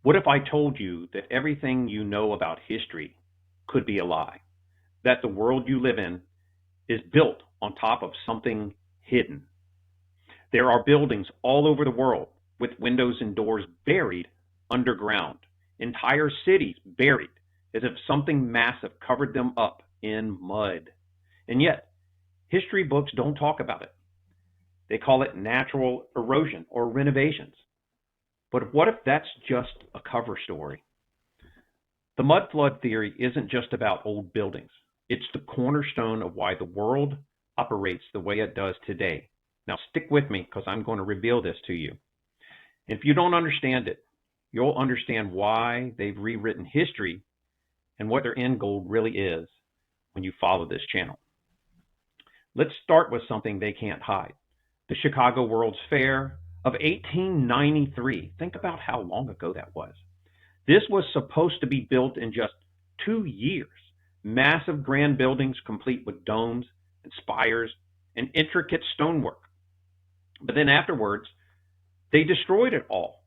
What if I told you that everything you know about history could be a lie? That the world you live in is built on top of something hidden. There are buildings all over the world with windows and doors buried underground, entire cities buried as if something massive covered them up in mud. And yet, history books don't talk about it. They call it natural erosion or renovations. But what if that's just a cover story? The mud flood theory isn't just about old buildings. It's the cornerstone of why the world operates the way it does today. Now stick with me because I'm going to reveal this to you. If you don't understand it, you'll understand why they've rewritten history and what their end goal really is when you follow this channel. Let's start with something they can't hide. The Chicago World's Fair of 1893. Think about how long ago that was. This was supposed to be built in just 2 years. Massive grand buildings complete with domes and spires and intricate stonework. But then afterwards, they destroyed it all,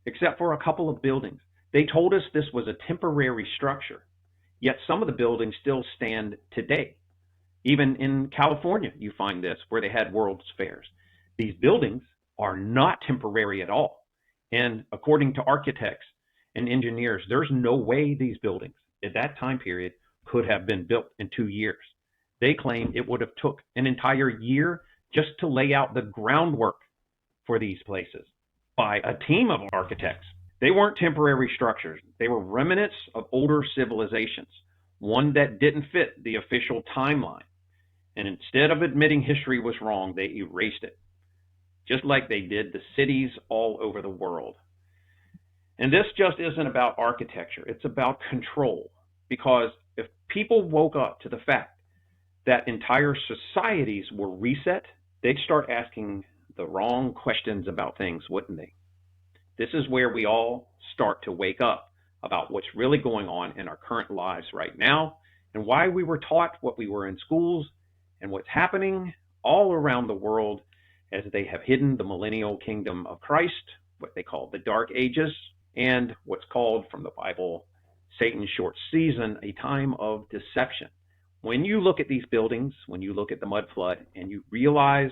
except for a couple of buildings. They told us this was a temporary structure, yet some of the buildings still stand today. Even in California, you find this, where they had World's Fairs. These buildings are not temporary at all. And according to architects and engineers, there's no way these buildings at that time period could have been built in 2 years. They claim it would have took an entire year just to lay out the groundwork for these places by a team of architects. They weren't temporary structures. They were remnants of older civilizations, one that didn't fit the official timeline. And instead of admitting history was wrong, they erased it, just like they did the cities all over the world. And this just isn't about architecture. It's about control. Because if people woke up to the fact that entire societies were reset, they'd start asking the wrong questions about things, wouldn't they? This is where we all start to wake up about what's really going on in our current lives right now and why we were taught what we were in schools and what's happening all around the world as they have hidden the millennial kingdom of Christ, what they call the Dark Ages, and what's called from the Bible Satan's short season, a time of deception. When you look at these buildings, when you look at the mud flood, and you realize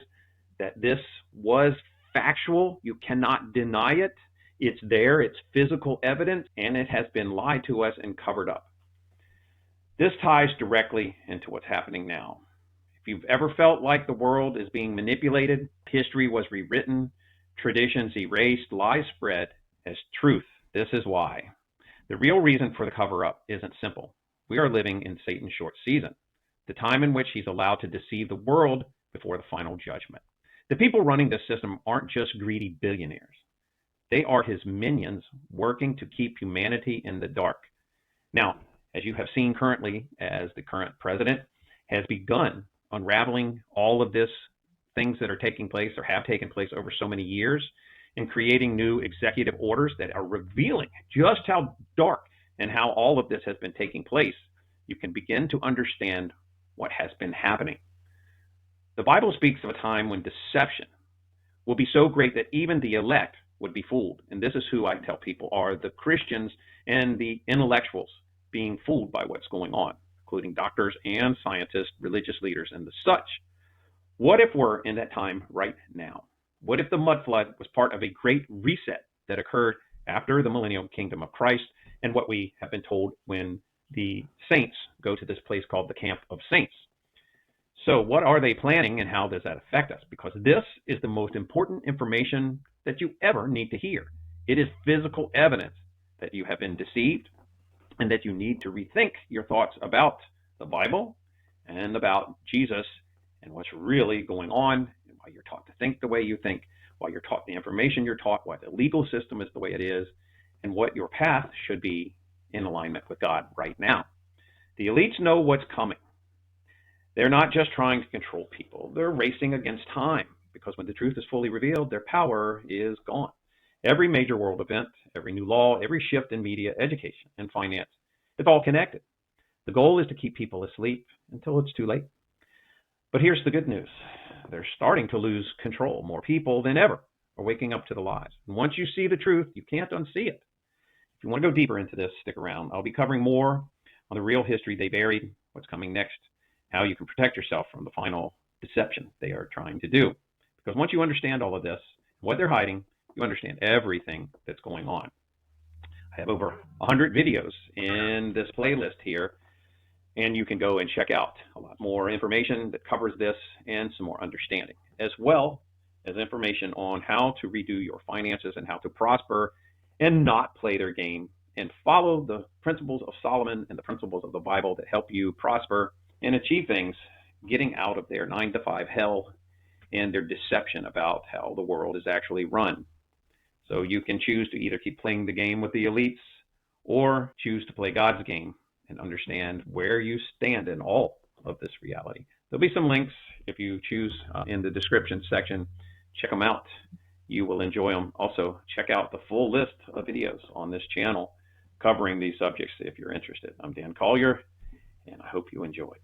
that this was factual, you cannot deny it. It's there, it's physical evidence, and it has been lied to us and covered up. This ties directly into what's happening now. If you've ever felt like the world is being manipulated, history was rewritten, traditions erased, lies spread as truth, this is why. The real reason for the cover-up isn't simple. We are living in Satan's short season, the time in which he's allowed to deceive the world before the final judgment. The people running this system aren't just greedy billionaires. They are his minions working to keep humanity in the dark. Now, as you have seen currently, as the current president has begun unraveling all of this, things that are taking place or have taken place over so many years, and creating new executive orders that are revealing just how dark and how all of this has been taking place, you can begin to understand what has been happening. The Bible speaks of a time when deception will be so great that even the elect would be fooled. And this is who I tell people are the Christians and the intellectuals being fooled by what's going on, including doctors and scientists, religious leaders, and the such. What if we're in that time right now? What if the mud flood was part of a great reset that occurred after the millennial kingdom of Christ and what we have been told when the saints go to this place called the Camp of Saints? So what are they planning and how does that affect us? Because this is the most important information that you ever need to hear. It is physical evidence that you have been deceived and that you need to rethink your thoughts about the Bible and about Jesus and what's really going on, and why you're taught to think the way you think, why you're taught the information you're taught, why the legal system is the way it is, and what your path should be in alignment with God right now. The elites know what's coming. They're not just trying to control people. They're racing against time, because when the truth is fully revealed, their power is gone. Every major world event, every new law, every shift in media, education, and finance, it's all connected. The goal is to keep people asleep until it's too late. But here's the good news. They're starting to lose control. More people than ever are waking up to the lies. And once you see the truth, you can't unsee it. If you want to go deeper into this, stick around. I'll be covering more on the real history they buried, what's coming next, how you can protect yourself from the final deception they are trying to do. Because once you understand all of this, what they're hiding, you understand everything that's going on. I have over 100 videos in this playlist here, and you can go and check out a lot more information that covers this and some more understanding, as well as information on how to redo your finances and how to prosper and not play their game and follow the principles of Solomon and the principles of the Bible that help you prosper and achieve things, getting out of their 9-to-5 hell and their deception about how the world is actually run. So you can choose to either keep playing the game with the elites or choose to play God's game and understand where you stand in all of this reality. There'll be some links if you choose in the description section. Check them out. You will enjoy them. Also, check out the full list of videos on this channel covering these subjects if you're interested. I'm Dan Collier, and I hope you enjoy.